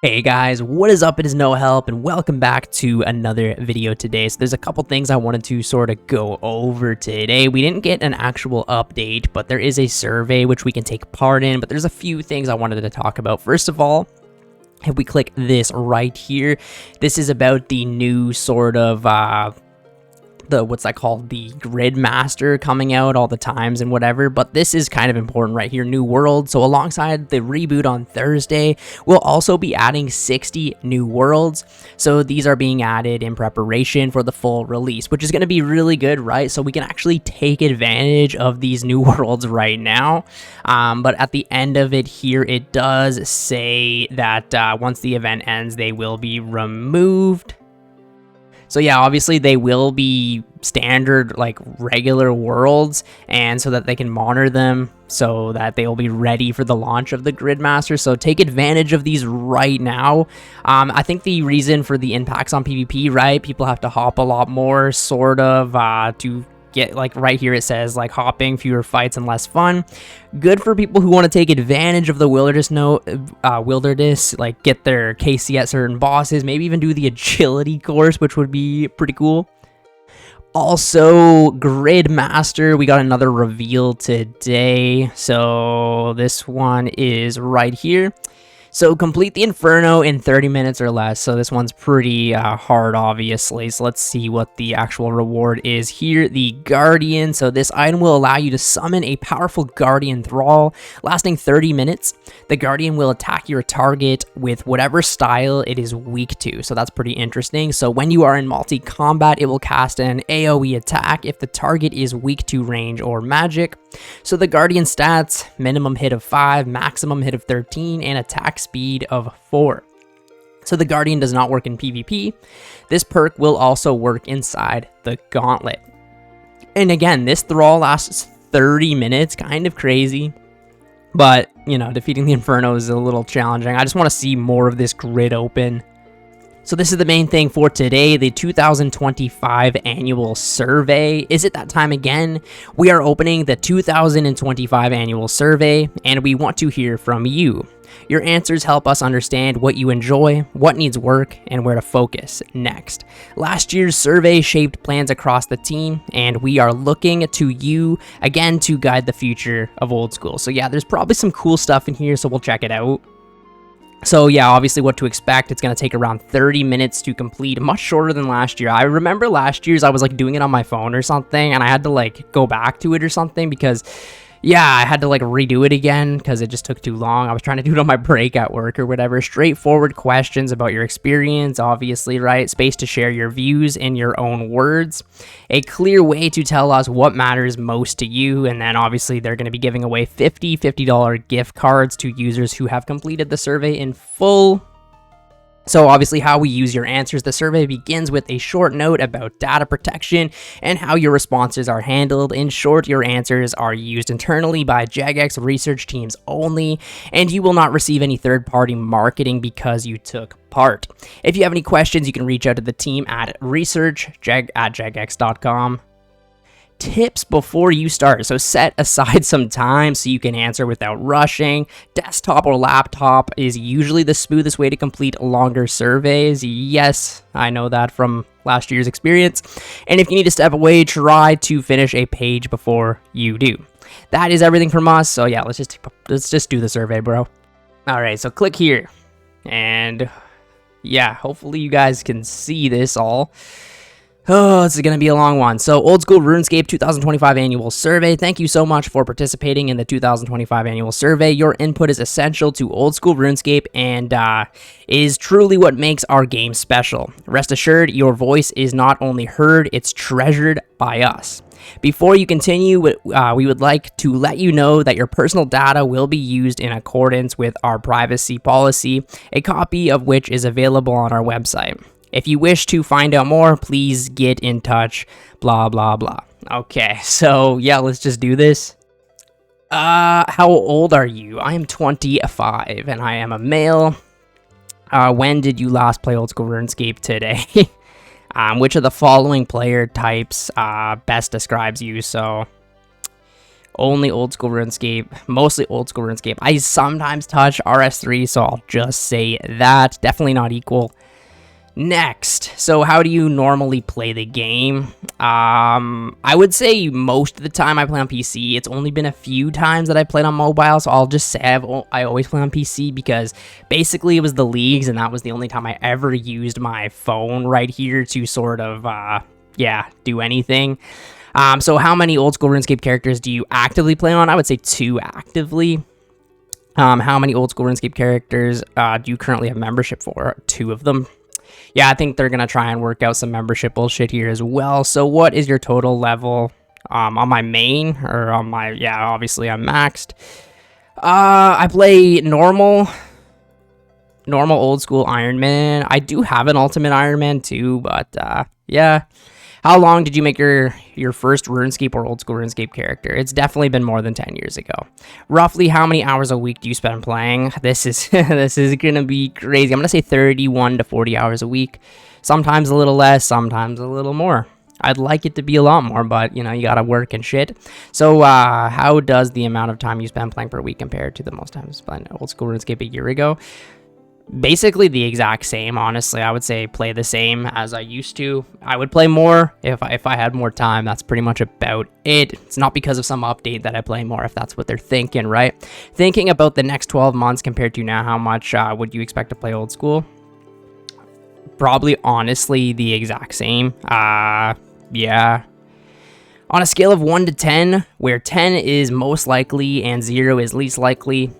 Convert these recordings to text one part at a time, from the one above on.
Hey guys, what is up? It is No Help and welcome back to another video today. So there's a couple things I wanted to sort of go over today. We didn't get an actual update, but there is a survey which we can take part in, but there's a few things I wanted to talk about. First of all, if we click this right here, this is about the new sort of what's that called, the grid master coming out all the times and whatever, but this is kind of important right here, new world. So alongside the reboot on Thursday, we'll also be adding 60 new worlds. So these are being added in preparation for the full release, which is going to be really good, right? So we can actually take advantage of these new worlds right now. But at the end of it here, it does say that once the event ends, they will be removed. So yeah, obviously they will be standard, like regular worlds, and so that they can monitor them so that they will be ready for the launch of the Gridmaster. So take advantage of these right now. I think the reason for the impacts on PvP, right? People have to hop a lot more, sort of, to get, like right here it says like hopping, fewer fights and less fun. Good for people who want to take advantage of the wilderness, like get their KC at certain bosses, maybe even do the agility course, which would be pretty cool. Also, Grid Master, we got another reveal today, so this one is right here. So complete the Inferno in 30 minutes or less. So this one's pretty hard, obviously. So let's see what the actual reward is here. The Guardian. So this item will allow you to summon a powerful Guardian Thrall lasting 30 minutes. The Guardian will attack your target with whatever style it is weak to. So that's pretty interesting. So when you are in multi-combat, it will cast an AoE attack if the target is weak to range or magic. So the Guardian stats, minimum hit of 5, maximum hit of 13, and attack speed of 4. So the Guardian does not work in PvP. This perk will also work inside the Gauntlet. And again, this Thrall lasts 30 minutes, kind of crazy. But, you know, defeating the Inferno is a little challenging. I just want to see more of this grid open. So this is the main thing for today, the 2025 annual survey. Is it that time again? We are opening the 2025 annual survey, and we want to hear from you. Your answers help us understand what you enjoy, what needs work, and where to focus next. Last year's survey shaped plans across the team, and we are looking to you again to guide the future of old school. So yeah, there's probably some cool stuff in here, so we'll check it out. So yeah, obviously what to expect. It's going to take around 30 minutes to complete, much shorter than last year. I remember last year's I was like doing it on my phone or something, and I had to like go back to it or something because, yeah, I had to like redo it again because it just took too long. I was trying to do it on my break at work or whatever. Straightforward questions about your experience, obviously, right? Space to share your views in your own words. A clear way to tell us what matters most to you. And then obviously they're going to be giving away $50 gift cards to users who have completed the survey in full. So obviously how we use your answers. The survey begins with a short note about data protection and how your responses are handled. In short, your answers are used internally by Jagex research teams only, and you will not receive any third-party marketing because you took part. If you have any questions, you can reach out to the team at research@jagex.com. Tips before you start. So set aside some time so you can answer without rushing. Desktop or laptop is usually the smoothest way to complete longer surveys. Yes, I know that from last year's experience. And if you need to step away, try to finish a page before you do. That is everything from us. So yeah, let's just do the survey, bro. All right, so click here. And yeah, hopefully you guys can see this all. Oh, this is going to be a long one. So, Old School RuneScape 2025 Annual Survey. Thank you so much for participating in the 2025 Annual Survey. Your input is essential to Old School RuneScape and is truly what makes our game special. Rest assured, your voice is not only heard, it's treasured by us. Before you continue, we would like to let you know that your personal data will be used in accordance with our privacy policy, a copy of which is available on our website. If you wish to find out more, please get in touch, blah, blah, blah. Okay, so yeah, let's just do this. How old are you? I am 25, and I am a male. When did you last play Old School RuneScape? Today? Which of the following player types best describes you? So, Only old school RuneScape, mostly old school RuneScape. I sometimes touch RS3, so I'll just say that. Definitely not equal. Next, so how do you normally play the game? I would say most of the time I play on PC. It's only been a few times that I played on mobile, so I'll just say I always play on PC because basically it was the leagues, and that was the only time I ever used my phone right here to sort of, do anything. So how many old school RuneScape characters do you actively play on? I would say 2 actively. How many old school RuneScape characters do you currently have membership for? 2 of them. Yeah, I think they're going to try and work out some membership bullshit here as well. So what is your total level on my main? Or on my, obviously I'm maxed. I play normal old school Ironman. I do have an ultimate Ironman too, but yeah. How long did you make your first RuneScape or old school RuneScape character? It's definitely been more than 10 years ago. Roughly how many hours a week do you spend playing? This is this is gonna be crazy. I'm gonna say 31 to 40 hours a week. Sometimes a little less, sometimes a little more. I'd like it to be a lot more, but you know, you gotta work and shit. So how does the amount of time you spend playing per week compare to the most time you spent old school RuneScape a year ago? Basically the exact same, honestly. I would say play the same as I used to. I would play more if I had more time. That's pretty much about it. It's not because of some update that I play more, if that's what they're thinking, right? Thinking about the next 12 months compared to now, how much would you expect to play old school? Probably, honestly, the exact same. Yeah. On a scale of 1 to 10, where 10 is most likely and 0 is least likely,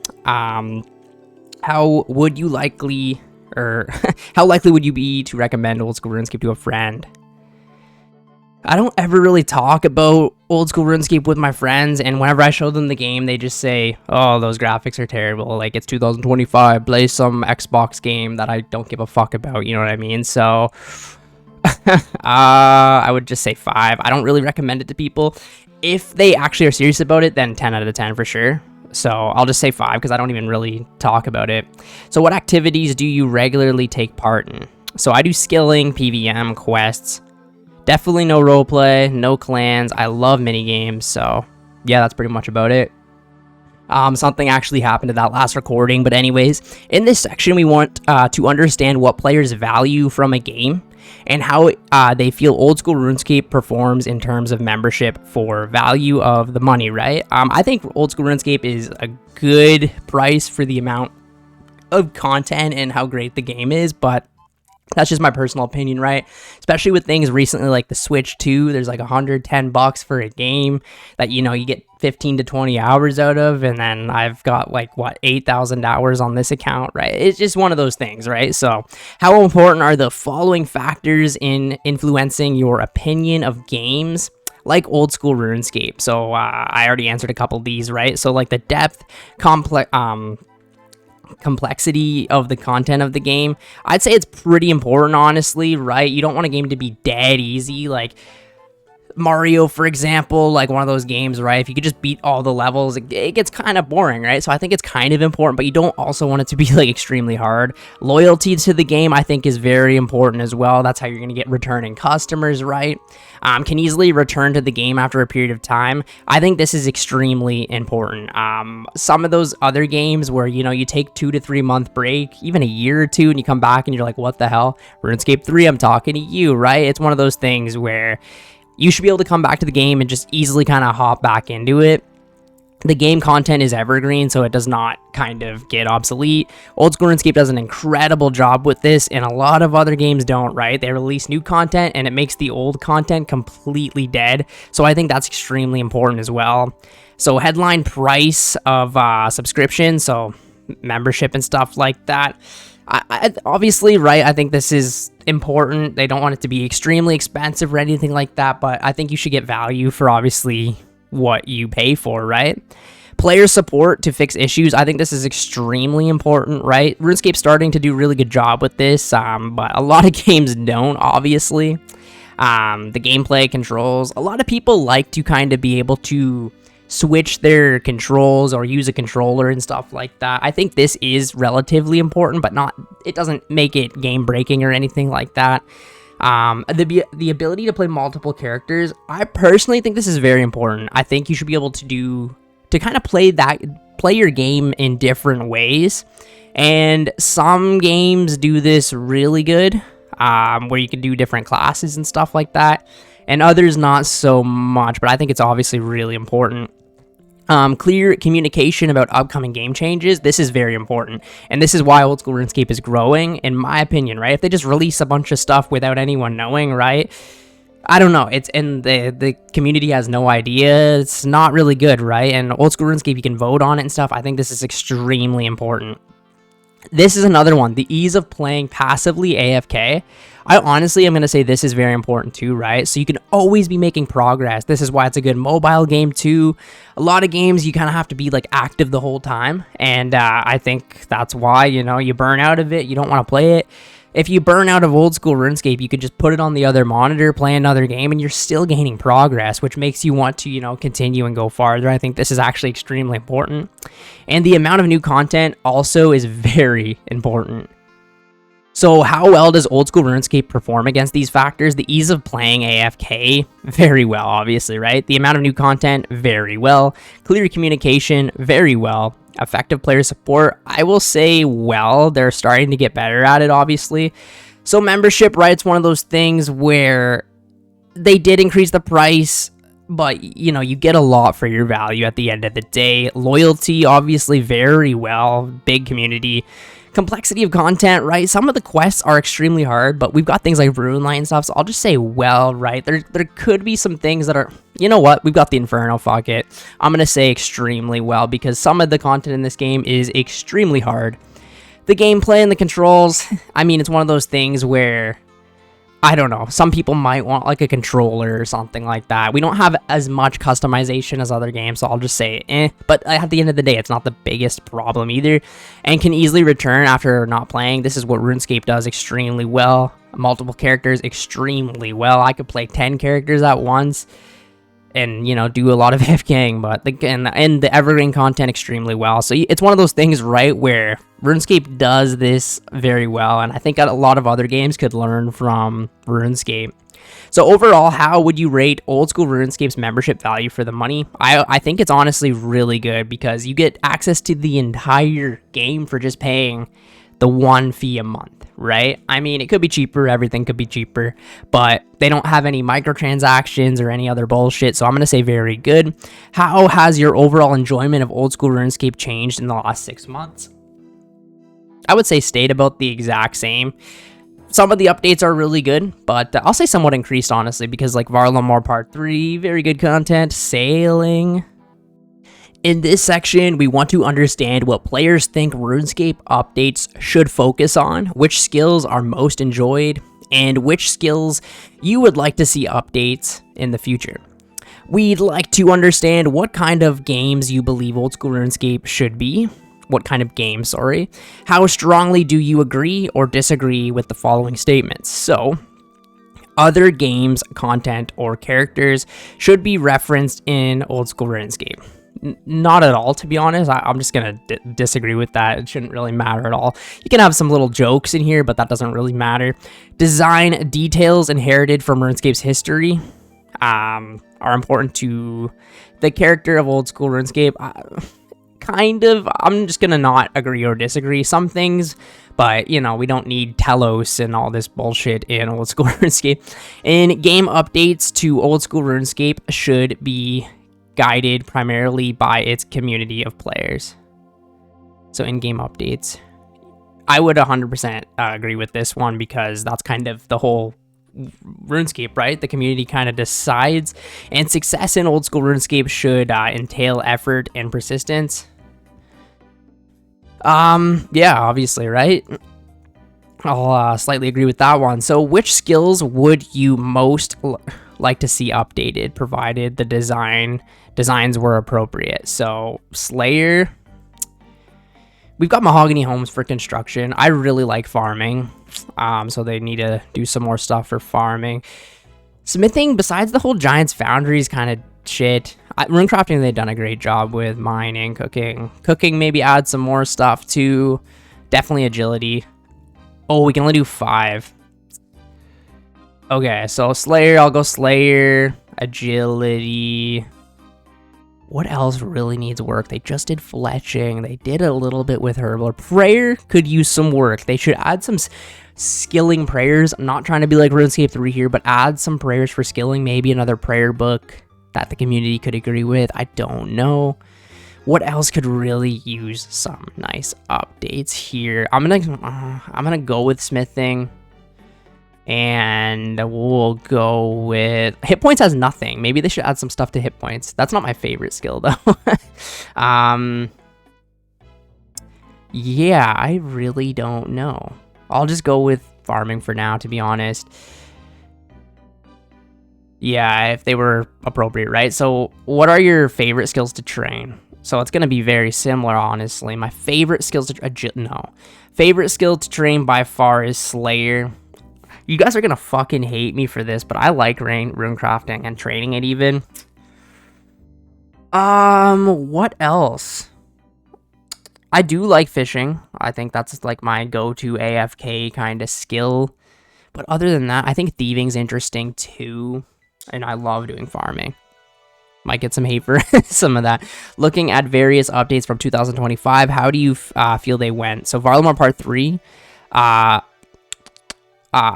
how would you likely, or how likely would you be to recommend old school RuneScape to a friend? I don't ever really talk about old school RuneScape with my friends, and whenever I show them the game, they just say, oh, those graphics are terrible, like, it's 2025, play some Xbox game that I don't give a fuck about, you know what I mean? So, I would just say 5. I don't really recommend it to people. If they actually are serious about it, then 10 out of 10 for sure. So I'll just say 5 because I don't even really talk about it. So what activities do you regularly take part in? So I do skilling, PVM, quests. Definitely no roleplay, no clans. I love minigames. So yeah, that's pretty much about it. Something actually happened to that last recording. But anyways, in this section, we want to understand what players value from a game and how they feel old school RuneScape performs in terms of membership for value of the money, right? I think old school RuneScape is a good price for the amount of content and how great the game is, but that's just my personal opinion, right? Especially with things recently like the Switch 2, there's like $110 for a game that, you know, you get 15 to 20 hours out of, and then I've got like, what, 8,000 hours on this account, right? It's just one of those things, right? So how important are the following factors in influencing your opinion of games like old school RuneScape? So I already answered a couple of these, right? So like the depth, complexity of the content of the game, I'd say it's pretty important, honestly, right? You don't want a game to be dead easy, like Mario, for example, like one of those games, right? If you could just beat all the levels, it gets kind of boring, right? So I think it's kind of important, but you don't also want it to be like extremely hard. Loyalty to the game, I think, is very important as well. That's how you're going to get returning customers, right? Can easily return to the game after a period of time. I think this is extremely important. Some of those other games where, you know, you take 2 to 3 month break, even a year or two, and you come back and you're like, what the hell? RuneScape 3, I'm talking to you, right? It's one of those things where you should be able to come back to the game and just easily kind of hop back into it. The game content is evergreen, so it does not kind of get obsolete. Old school RuneScape does an incredible job with this, and a lot of other games don't, right? They release new content, and it makes the old content completely dead. So I think that's extremely important as well. So headline price of subscription, so membership and stuff like that. I obviously, right, I think this is important. They don't want it to be extremely expensive or anything like that, but I think you should get value for obviously what you pay for, right? Player support to fix issues. I think this is extremely important, right? RuneScape's starting to do a really good job with this, but a lot of games don't, obviously. The gameplay controls. A lot of people like to kind of be able to switch their controls or use a controller and stuff like that. I think this is relatively important, but not, it doesn't make it game breaking or anything like that. The ability to play multiple characters, I personally think this is very important. I think you should be able to kind of play your game in different ways, and some games do this really good, where you can do different classes and stuff like that, and others not so much, but I think it's obviously really important. Clear communication about upcoming game changes, this is very important, and this is why old school RuneScape is growing, in my opinion, right? If they just release a bunch of stuff without anyone knowing, right, I don't know, and the community has no idea, it's not really good, right? And old school RuneScape, you can vote on it and stuff. I think this is extremely important. This is another one, the ease of playing passively AFK. I honestly am going to say this is very important too, right? So you can always be making progress. This is why it's a good mobile game too. A lot of games you kind of have to be like active the whole time, and I think that's why, you know, you burn out of it, you don't want to play it. If you burn out of old school RuneScape, you could just put it on the other monitor, play another game, and you're still gaining progress, which makes you want to, you know, continue and go farther. I think this is actually extremely important. And the amount of new content also is very important. So how well does old school RuneScape perform against these factors? The ease of playing AFK, very well, obviously, right? The amount of new content, very well. Clear communication, very well. Effective player support, I will say, well, they're starting to get better at it, obviously. So membership, right, it's one of those things where they did increase the price, but, you know, you get a lot for your value at the end of the day. Loyalty, obviously, very well. Big community. Complexity of content, right? Some of the quests are extremely hard, but we've got things like Runelite and stuff, so I'll just say well, right? There could be some things that are, you know what, we've got the Inferno, fuck it. I'm gonna say extremely well, because some of the content in this game is extremely hard. The gameplay and the controls, I mean, it's one of those things where, I don't know, some people might want like a controller or something like that. We don't have as much customization as other games, so I'll just say but at the end of the day, it's not the biggest problem either, and can easily return after not playing. This is what RuneScape does extremely well. Multiple characters extremely well. I could play 10 characters at once and, you know, do a lot of AFKing, but and the evergreen content extremely well. So it's one of those things, right, where RuneScape does this very well, and I think a lot of other games could learn from RuneScape. So overall, how would you rate old school RuneScape's membership value for the money? I think it's honestly really good, because you get access to the entire game for just paying the one fee a month, right? I mean, it could be cheaper, everything could be cheaper, but they don't have any microtransactions or any other bullshit, so I'm going to say very good. How has your overall enjoyment of old school RuneScape changed in the last 6 months? I would say stayed about the exact same. Some of the updates are really good, but I'll say somewhat increased, honestly, because like Varlamore Part 3, very good content, sailing. In this section, we want to understand what players think RuneScape updates should focus on, which skills are most enjoyed, and which skills you would like to see updates in the future. We'd like to understand what kind of games you believe old school RuneScape should be. What kind of game, sorry. How strongly do you agree or disagree with the following statements? So, other games, content, or characters should be referenced in old school RuneScape. Not at all, to be honest. I'm just gonna disagree with that. It shouldn't really matter at all. You can have some little jokes in here, but that doesn't really matter. Design details inherited from RuneScape's history are important to the character of old school RuneScape. Kind of. I'm just gonna not agree or disagree some things, but, you know, we don't need Telos and all this bullshit in old school RuneScape. In game updates to old school RuneScape should be guided primarily by its community of players. So in-game updates, I would 100% agree with this one, because that's kind of the whole RuneScape, right? The community kind of decides, and success in old school RuneScape should entail effort and persistence. Yeah, obviously, right? I'll slightly agree with that one. So which skills would you most like to see updated, provided the designs were appropriate? So Slayer, we've got Mahogany Homes for construction. I really like farming, so they need to do some more stuff for farming. Smithing, besides the whole Giant's Foundries kind of shit, runecrafting they've done a great job with. Mining, cooking maybe add some more stuff too. Definitely agility. Oh, we can only do 5. Okay, so Slayer, I'll go Slayer. Agility. What else really needs work? They just did fletching. They did a little bit with Herbal. Prayer could use some work. They should add some skilling prayers. I'm not trying to be like RuneScape 3 here, but add some prayers for skilling. Maybe another prayer book that the community could agree with. I don't know. What else could really use some nice updates here? I'm gonna go with smithing. And we'll go with hit points has nothing. Maybe they should add some stuff to hit points. That's not my favorite skill though. Yeah, I really don't know. I'll just go with farming for now, to be honest. Yeah, if they were appropriate, right? So what are your favorite skills to train? So it's going to be very similar, honestly. My favorite skills to favorite skill to train by far is Slayer. You guys are going to fucking hate me for this, but I like rune crafting and training it even. What else? I do like fishing. I think that's like my go-to AFK kind of skill. But other than that, I think thieving's interesting too. And I love doing farming. Might get some hate for some of that. Looking at various updates from 2025, how do you feel they went? So Varlamore Part 3, I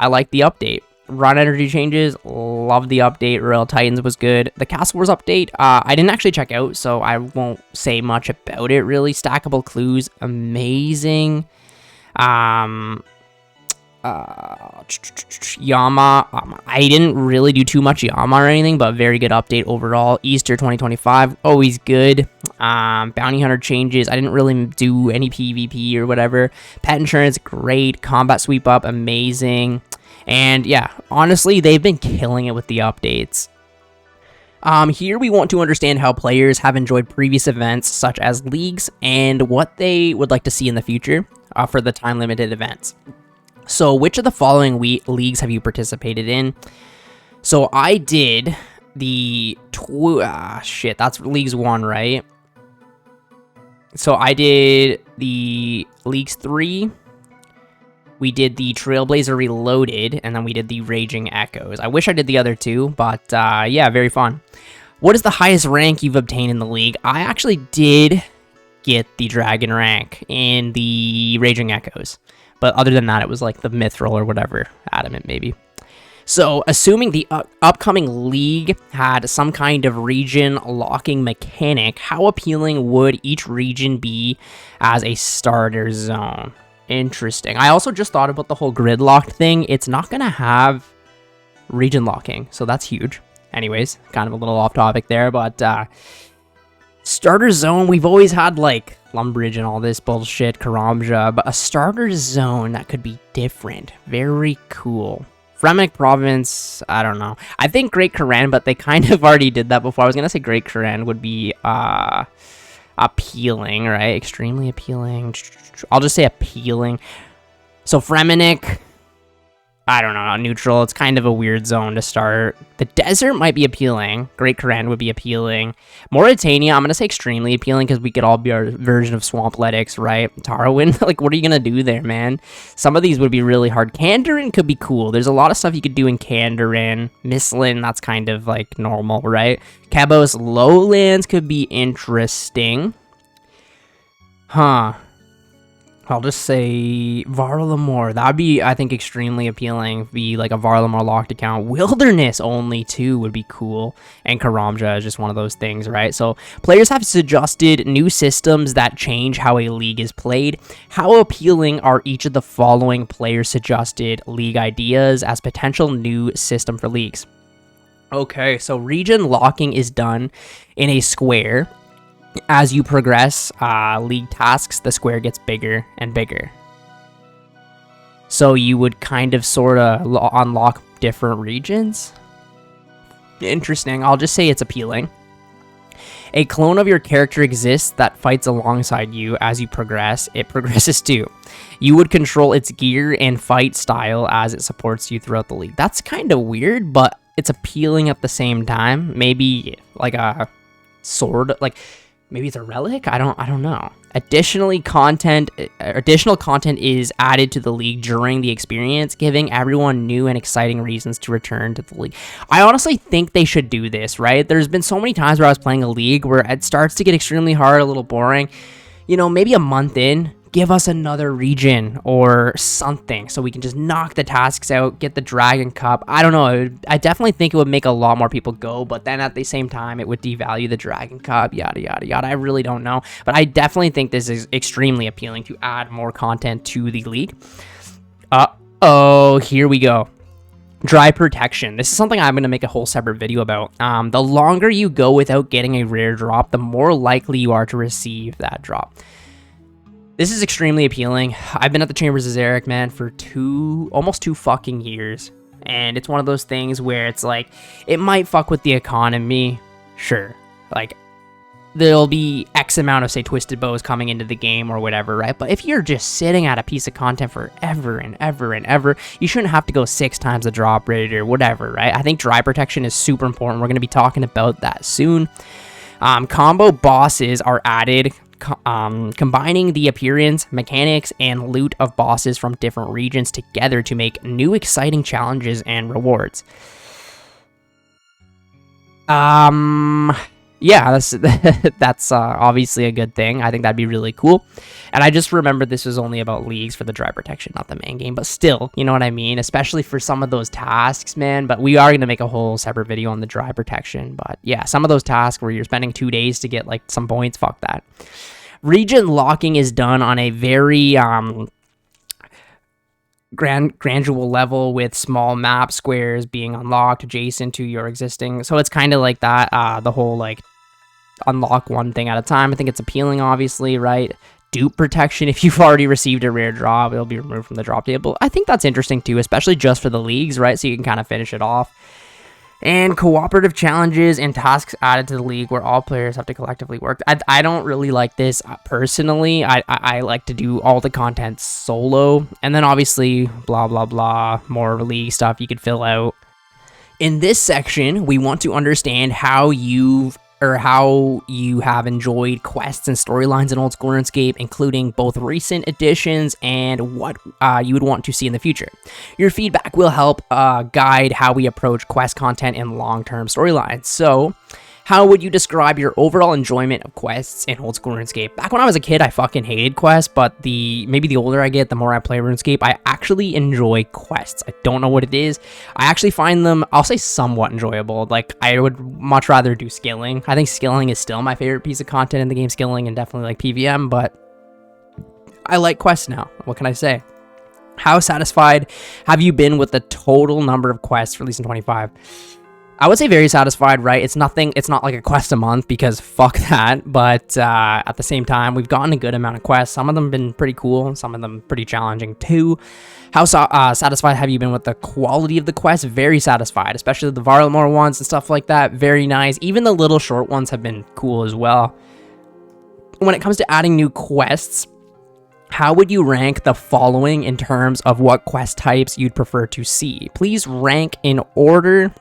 like the update. Run energy changes, love the update. Royal Titans was good. The Castle Wars update, I didn't actually check out, so I won't say much about it really. Stackable clues, amazing. Yama, I didn't really do too much Yama or anything, but very good update overall. Easter 2025, always good. Bounty Hunter changes, I didn't really do any PvP or whatever. Pet insurance, great. Combat sweep up, amazing. And yeah, honestly, they've been killing it with the updates. Here we want to understand how players have enjoyed previous events such as leagues and what they would like to see in the future for the time limited events. So which of the following leagues have you participated in? So I did the that's Leagues 1, right? So I did the Leagues 3. We did the Trailblazer Reloaded, and then we did the Raging Echoes. I wish I did the other two, but yeah, very fun. What is the highest rank you've obtained in the league? I actually did get the Dragon rank in the Raging Echoes. But other than that, it was like the Mithril or whatever, Adamant maybe. So, assuming the upcoming league had some kind of region locking mechanic, how appealing would each region be as a starter zone? Interesting. I also just thought about the whole grid locked thing. It's not going to have region locking, so that's huge. Anyways, kind of a little off topic there, but starter zone, we've always had like Lumbridge and all this bullshit, Karamja, but a starter zone that could be different. Very cool. Fremennik Province, I don't know. I think Great Karen, but they kind of already did that before. I was going to say Great Karen would be appealing, right? Extremely appealing. I'll just say appealing. So Fremennik, I don't know, neutral. It's kind of a weird zone to start. The desert might be appealing. Great Karen would be appealing. Mauritania, I'm going to say extremely appealing because we could all be our version of Swampletics, right? Tarwin, like, what are you going to do there, man? Some of these would be really hard. Kandarin could be cool. There's a lot of stuff you could do in Kandarin. Mistlin, that's kind of, like, normal, right? Cabos Lowlands could be interesting. Huh. I'll just say Varlamore. That'd be, I think, extremely appealing. Be like a Varlamore locked account. Wilderness only, too, would be cool. And Karamja is just one of those things, right? So, players have suggested new systems that change how a league is played. How appealing are each of the following players' suggested league ideas as potential new system for leagues? Okay, so region locking is done in a square. As you progress league tasks, the square gets bigger and bigger. So you would kind of sort of unlock different regions. Interesting. I'll just say it's appealing. A clone of your character exists that fights alongside you as you progress. It progresses too. You would control its gear and fight style as it supports you throughout the league. That's kind of weird, but it's appealing at the same time. Maybe like a sword, like Maybe it's a relic? I don't know. Additional content is added to the league during the experience, giving everyone new and exciting reasons to return to the league. I honestly think they should do this, right? There's been so many times where I was playing a league where it starts to get extremely hard, a little boring. You know, maybe a month in, give us another region or something so we can just knock the tasks out, get the Dragon Cup. I don't know. I definitely think it would make a lot more people go, but then at the same time, it would devalue the Dragon Cup, yada, yada, yada. I really don't know. But I definitely think this is extremely appealing to add more content to the league. Uh-oh, here we go. Dry protection. This is something I'm going to make a whole separate video about. The longer you go without getting a rare drop, the more likely you are to receive that drop. This is extremely appealing. I've been at the Chambers of Xeric, man, for almost 2 fucking years. And it's one of those things where it's like, it might fuck with the economy. Sure. Like, there'll be X amount of, say, Twisted Bows coming into the game or whatever, right? But if you're just sitting at a piece of content forever and ever and ever, you shouldn't have to go 6 times the drop rate or whatever, right? I think dry protection is super important. We're going to be talking about that soon. Combo bosses are added, combining the appearance, mechanics, and loot of bosses from different regions together to make new exciting challenges and rewards. Yeah, that's obviously a good thing. I think that'd be really cool. And I just remembered this was only about leagues for the dry protection, not the main game. But still, you know what I mean? Especially for some of those tasks, man. But we are going to make a whole separate video on the dry protection. But yeah, some of those tasks where you're spending 2 days to get like some points, fuck that. Region locking is done on a very gradual level, with small map squares being unlocked adjacent to your existing. So it's kind of like that, the whole like unlock one thing at a time. I think it's appealing, obviously, right? Dupe protection. If you've already received a rare drop, it'll be removed from the drop table. I think that's interesting too, especially just for the leagues, right? So you can kind of finish it off. And cooperative challenges and tasks added to the league where all players have to collectively work. I don't really like this personally. I like to do all the content solo. And then obviously, blah, blah, blah, more league stuff you could fill out. In this section, we want to understand how you have enjoyed quests and storylines in old school RuneScape, including both recent additions and what you would want to see in the future. Your feedback will help guide how we approach quest content and long-term storylines. So, how would you describe your overall enjoyment of quests in old school RuneScape? Back when I was a kid, I fucking hated quests, but maybe the older I get, the more I play RuneScape, I actually enjoy quests. I don't know what it is. I actually find them, I'll say, somewhat enjoyable. Like, I would much rather do skilling. I think skilling is still my favorite piece of content in the game, skilling, and definitely like PVM, but I like quests now. What can I say? How satisfied have you been with the total number of quests released in 25? I would say very satisfied, right? It's not like a quest a month, because fuck that. But at the same time, we've gotten a good amount of quests. Some of them have been pretty cool, and some of them pretty challenging too. How satisfied have you been with the quality of the quests? Very satisfied, especially the Varlamore ones and stuff like that. Very nice. Even the little short ones have been cool as well. When it comes to adding new quests, how would you rank the following in terms of what quest types you'd prefer to see? Please rank in order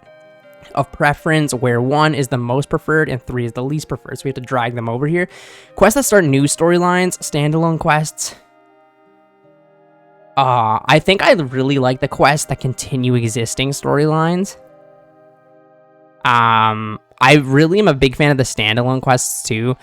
of preference, where 1 is the most preferred and 3 is the least preferred. So we have to drag them over here. Quests that start new storylines, standalone quests. I think I really like the quests that continue existing storylines. I really am a big fan of the standalone quests too.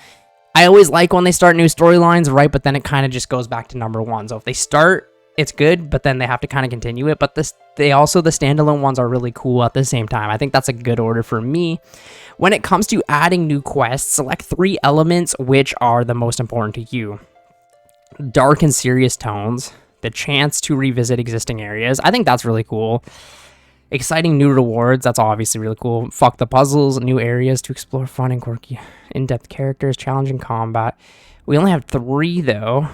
I always like when they start new storylines, right? But then it kind of just goes back to number 1. So if they start, it's good, but then they have to kind of continue it. But the standalone ones are really cool at the same time. I think that's a good order for me. When it comes to adding new quests, select 3 elements which are the most important to you. Dark and serious tones, the chance to revisit existing areas. I think that's really cool. Exciting new rewards, that's obviously really cool. Fuck the puzzles, new areas to explore, fun and quirky, in-depth characters, challenging combat. We only have 3 though.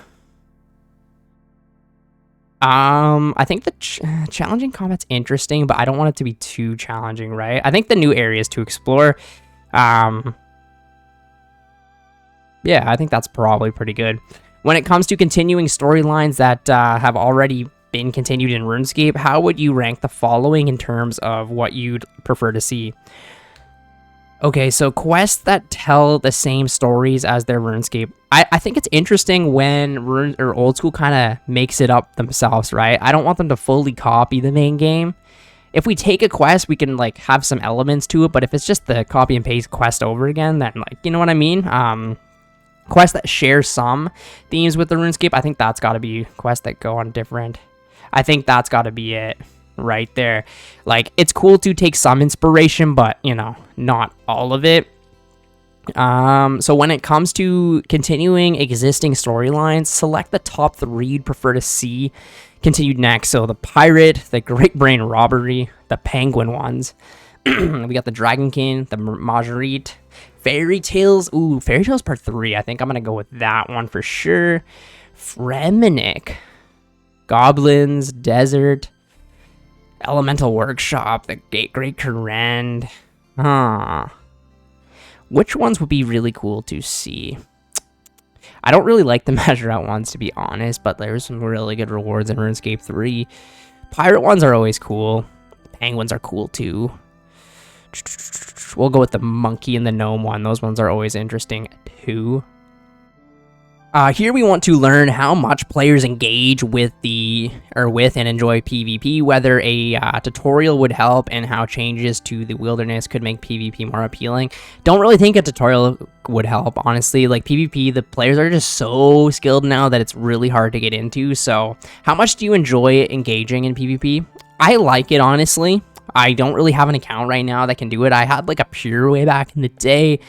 I think the challenging combat's interesting, but I don't want it to be too challenging, right? I think the new areas to explore, yeah, I think that's probably pretty good. When it comes to continuing storylines that have already been continued in RuneScape, how would you rank the following in terms of what you'd prefer to see? Okay, so quests that tell the same stories as their RuneScape. I think it's interesting when Rune or Old School kind of makes it up themselves, right? I don't want them to fully copy the main game. If we take a quest, we can like have some elements to it, but if it's just the copy and paste quest over again, then like, you know what I mean? Quests that share some themes with the RuneScape, I think that's got to be quests that go on different. I think that's got to be it right there. Like, it's cool to take some inspiration, but, you know, not all of it. So when it comes to continuing existing storylines, select the top 3 you'd prefer to see continued next. So the pirate, the Great Brain Robbery, the penguin ones. We got the Dragon King, the Marguerite, Fairy Tales. Ooh, Fairy Tales Part 3. I think I'm going to go with that one for sure. Fremenic, Goblins, Desert, Elemental Workshop, the Great Current. Which ones would be really cool to see? I don't really like the measure out ones, to be honest, but there's some really good rewards in RuneScape 3. Pirate ones are always cool. Penguins are cool too. We'll go with the monkey and the gnome one. Those ones are always interesting too. Here we want to learn how much players engage with and enjoy PvP, whether a tutorial would help, and how changes to the wilderness could make PvP more appealing. Don't really think a tutorial would help, honestly. Like PvP, the players are just so skilled now that it's really hard to get into. So how much do you enjoy engaging in PvP? I like it, honestly. I don't really have an account right now that can do it. I had like a pure way back in the day,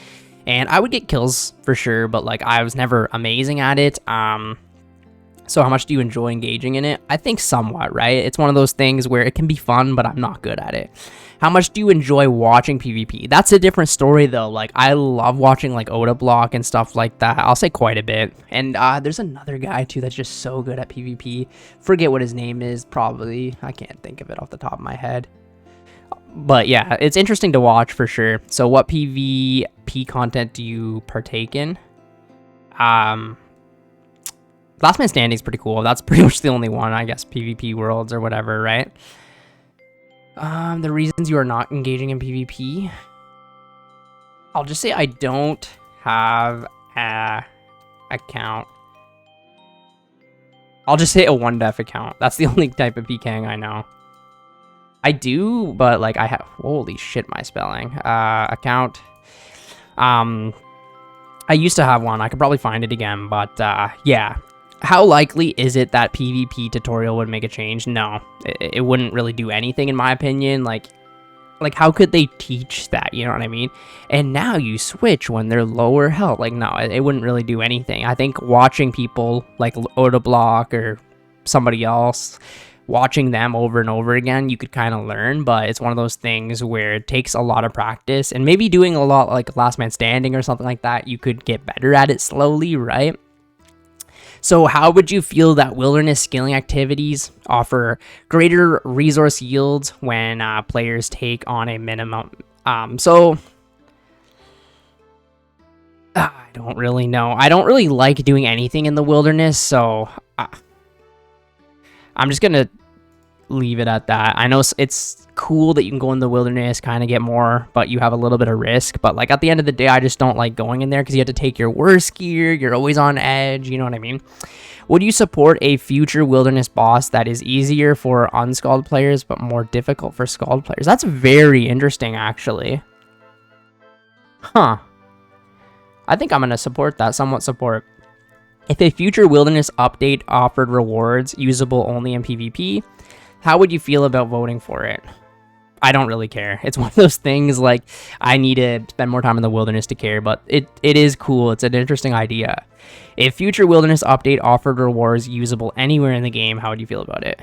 and I would get kills for sure, but like I was never amazing at it. So how much do you enjoy engaging in it? I think somewhat, right? It's one of those things where it can be fun, but I'm not good at it. How much do you enjoy watching PvP? That's a different story though. Like I love watching like Oda Block and stuff like that. I'll say quite a bit. And there's another guy too that's just so good at PvP. Forget what his name is, probably. I can't think of it off the top of my head. But yeah, it's interesting to watch for sure. So what PvP content do you partake in? Last Man Standing is pretty cool. That's pretty much the only one, I guess. PvP Worlds or whatever, right? The reasons you are not engaging in PvP. I'll just say I don't have a account. I'll just say a 1def account. That's the only type of PKing I know. I do, but like I have, holy shit, my spelling. Account. I used to have one. I could probably find it again, but yeah. How likely is it that PvP tutorial would make a change? No, it wouldn't really do anything in my opinion. Like how could they teach that? You know what I mean? And now you switch when they're lower health. Like no, it wouldn't really do anything. I think watching people like Oda Block or somebody else, watching them over and over again, you could kind of learn, but it's one of those things where it takes a lot of practice, and maybe doing a lot like Last Man Standing or something like that, you could get better at it slowly, right? So how would you feel that wilderness skilling activities offer greater resource yields when players take on a minimum? So I don't really know. I don't really like doing anything in the wilderness, so I'm just gonna leave it at that. I know it's cool that you can go in the wilderness, kind of get more, but you have a little bit of risk. But like at the end of the day, I just don't like going in there because you have to take your worst gear. You're always on edge. You know what I mean? Would you support a future wilderness boss that is easier for unscald players but more difficult for scald players? That's very interesting, actually. Huh. I think I'm gonna support that. Somewhat support. If a future wilderness update offered rewards usable only in PvP, how would you feel about voting for it? I don't really care. It's one of those things like I need to spend more time in the wilderness to care, but it is cool. It's an interesting idea. If future wilderness update offered rewards usable anywhere in the game, how would you feel about it?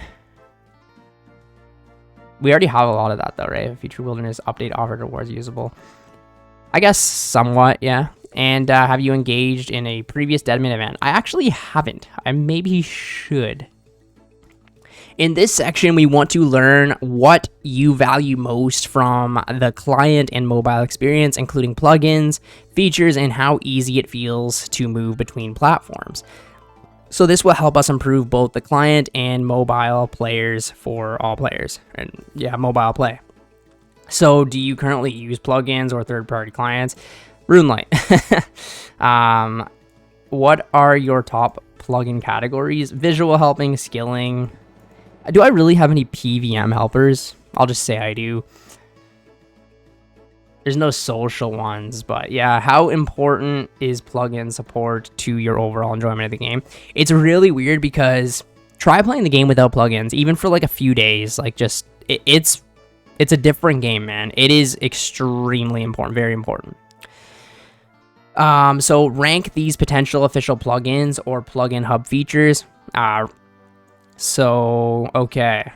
We already have a lot of that though, right? If future wilderness update offered rewards usable. I guess somewhat, yeah. And have you engaged in a previous Deadman event? I actually haven't. I maybe should. In this section, we want to learn what you value most from the client and mobile experience, including plugins, features, and how easy it feels to move between platforms. So this will help us improve both the client and mobile players for all players. And yeah, mobile play. So do you currently use plugins or third-party clients? Runelite. What are your top plugin categories? Visual helping, skilling. Do I really have any PVM helpers? I'll just say I do. There's no social ones, but yeah, how important is plugin support to your overall enjoyment of the game? It's really weird because try playing the game without plugins, even for like a few days. Like just, it's a different game, man. It is extremely important, very important. So rank these potential official plugins or plugin hub features. Okay.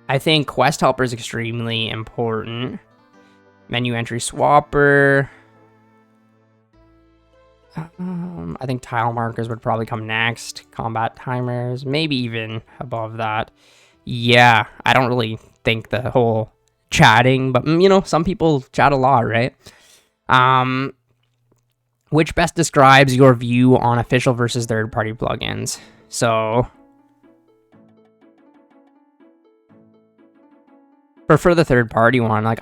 I think quest helper is extremely important. Menu entry swapper. I think tile markers would probably come next. Combat timers, maybe even above that. Yeah, I don't really think the whole chatting, but you know, some people chat a lot, right? Which best describes your view on official versus third-party plugins? So prefer the third-party one. Like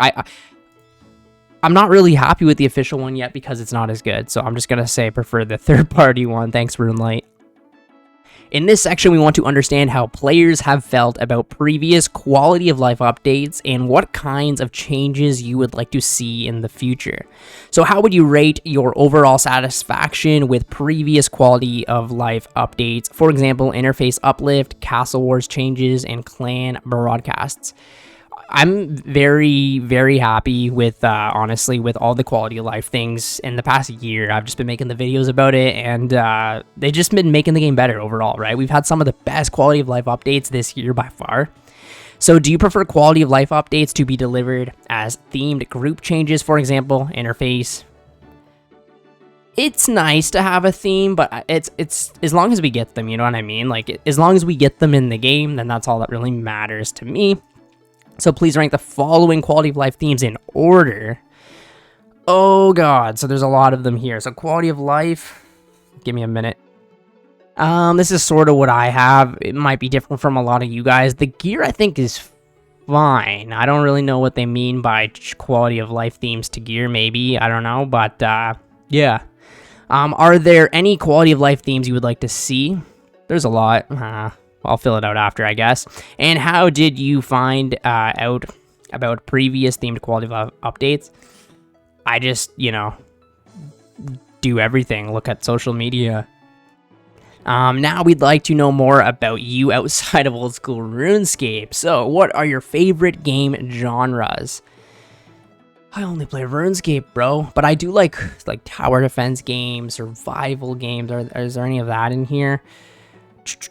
I'm not really happy with the official one yet because it's not as good. So I'm just gonna say prefer the third-party one. Thanks, Runelite. In this section, we want to understand how players have felt about previous quality of life updates and what kinds of changes you would like to see in the future. So how would you rate your overall satisfaction with previous quality of life updates? For example, interface uplift, castle wars changes, and clan broadcasts. I'm very, very happy with, honestly, with all the quality of life things in the past year. I've just been making the videos about it, and they've just been making the game better overall, right? We've had some of the best quality of life updates this year by far. So do you prefer quality of life updates to be delivered as themed group changes, for example, interface? It's nice to have a theme, but it's as long as we get them, you know what I mean? Like, as long as we get them in the game, then that's all that really matters to me. So please rank the following quality of life themes in order. Oh god, so there's a lot of them here. So quality of life, give me a minute. This is sort of what I have. It might be different from a lot of you guys. The gear I think is fine. I don't really know what they mean by quality of life themes to gear, maybe. I don't know, but yeah. Are there any quality of life themes you would like to see? There's a lot. I'll fill it out after, I guess. And how did you find out about previous themed quality of life updates? I just, you know, do everything. Look at social media. Now we'd like to know more about you outside of old school RuneScape. So, what are your favorite game genres? I only play RuneScape, bro. But I do like tower defense games, survival games. Is there any of that in here?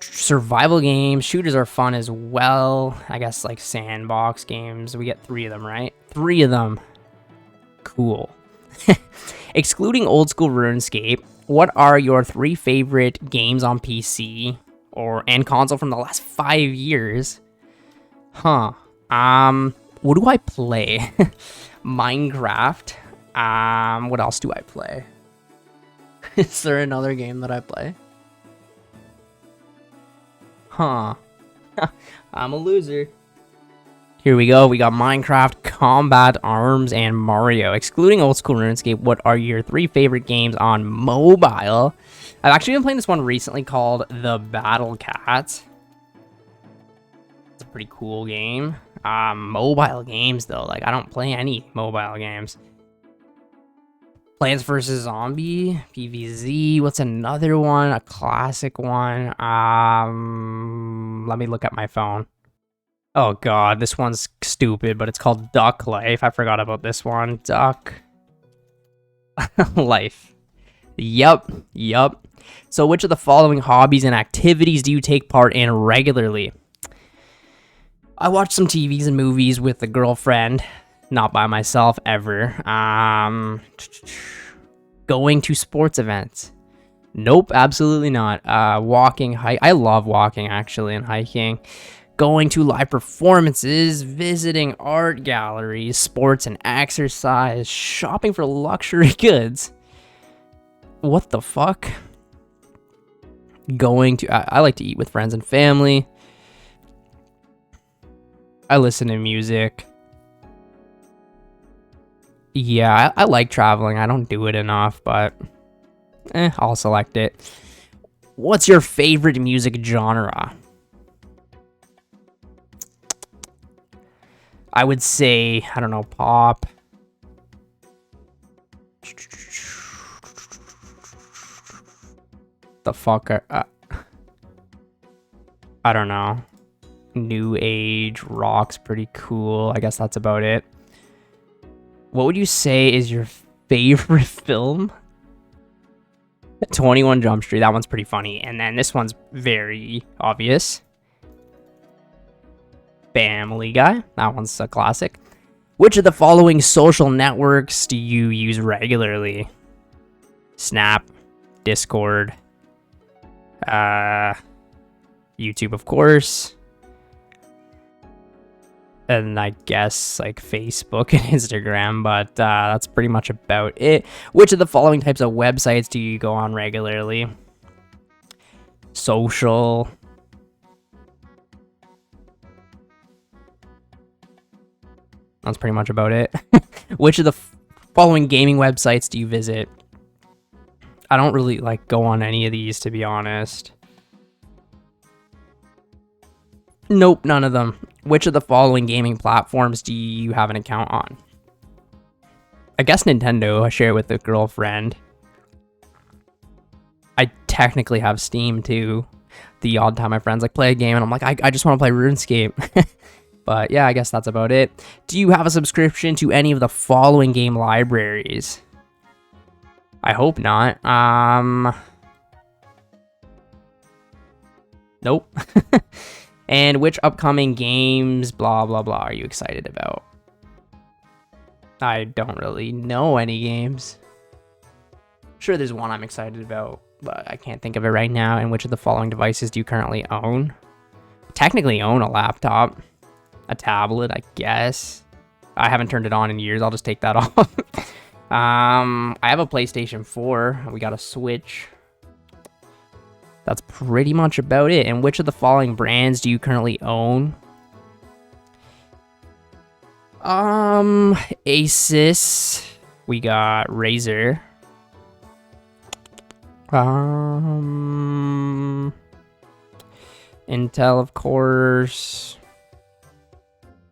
Survival games, shooters are fun as well. I guess like sandbox games. We get 3 of them, right? 3 of them. Cool. Excluding old school RuneScape, what are your 3 favorite games on PC and console from the last 5 years? Huh. What do I play? Minecraft. What else do I play? Is there another game that I play? Huh. I'm a loser. Here we go. We got Minecraft, Combat, Arms, and Mario. Excluding old school RuneScape, what are your 3 favorite games on mobile? I've actually been playing this one recently called The Battle Cat. It's a pretty cool game. Mobile games, though. Like, I don't play any mobile games. Plants vs. Zombie, PvZ. What's another one? A classic one. Let me look at my phone. Oh god, this one's stupid, but it's called Duck Life. I forgot about this one. Duck Life. Yup. So which of the following hobbies and activities do you take part in regularly? I watch some TVs and movies with a girlfriend. Not by myself, ever. Going to sports events. Nope, absolutely not. Walking, I love walking, actually, and hiking. Going to live performances, visiting art galleries, sports and exercise, shopping for luxury goods. What the fuck? I like to eat with friends and family. I listen to music. Yeah, I like traveling. I don't do it enough, but I'll select it. What's your favorite music genre? I would say, I don't know, pop. The fuck I don't know. New age rock's pretty cool. I guess that's about it. What would you say is your favorite film? 21 Jump Street. That one's pretty funny. And then this one's very obvious. Family Guy. That one's a classic. Which of the following social networks do you use regularly? Snap, Discord, YouTube, of course, and I guess like Facebook and Instagram, but that's pretty much about it. Which of the following types of websites do you go on regularly? Social. That's pretty much about it. Which of the following gaming websites do you visit? I don't really like go on any of these, to be honest. Nope, none of them. Which of the following gaming platforms do you have an account on? I guess Nintendo. I share it with a girlfriend. I technically have Steam too. The odd time my friends like play a game and I'm like, I just want to play RuneScape. But yeah, I guess that's about it. Do you have a subscription to any of the following game libraries? I hope not. Nope. And which upcoming games, blah, blah, blah, are you excited about? I don't really know any games. Sure, there's one I'm excited about, but I can't think of it right now. And which of the following devices do you currently own? Technically own a laptop. A tablet, I guess. I haven't turned it on in years. I'll just take that off. I have a PlayStation 4. We got a Switch. That's pretty much about it. And which of the following brands do you currently own? Asus. We got Razer. Intel, of course.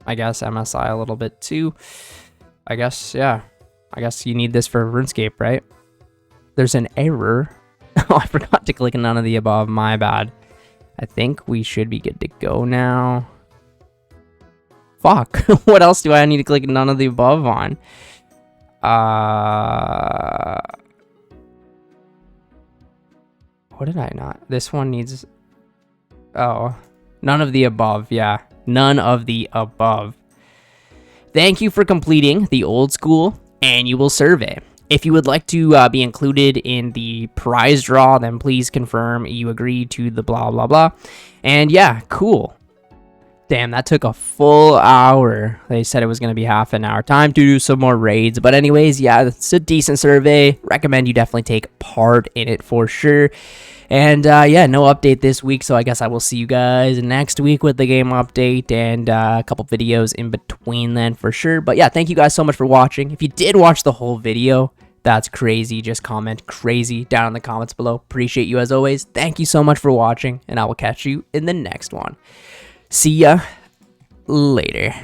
I guess MSI a little bit too. I guess, yeah. I guess you need this for RuneScape, right? There's an error. Oh, I forgot to click none of the above. My bad. I think we should be good to go now. Fuck. What else do I need to click none of the above on? What did I not? This one needs... Oh. None of the above, yeah. None of the above. Thank you for completing the old school annual survey. If you would like to be included in the prize draw, then please confirm you agree to the blah, blah, blah. And yeah, cool. Damn, that took a full hour. They said it was going to be half an hour. Time to do some more raids. But anyways, yeah, it's a decent survey. Recommend you definitely take part in it for sure. And yeah, no update this week, so I guess I will see you guys next week with the game update and a couple videos in between then for sure. But yeah, thank you guys so much for watching. If you did watch the whole video, that's crazy. Just comment crazy down in the comments below. Appreciate you as always. Thank you so much for watching, and I will catch you in the next one. See ya later.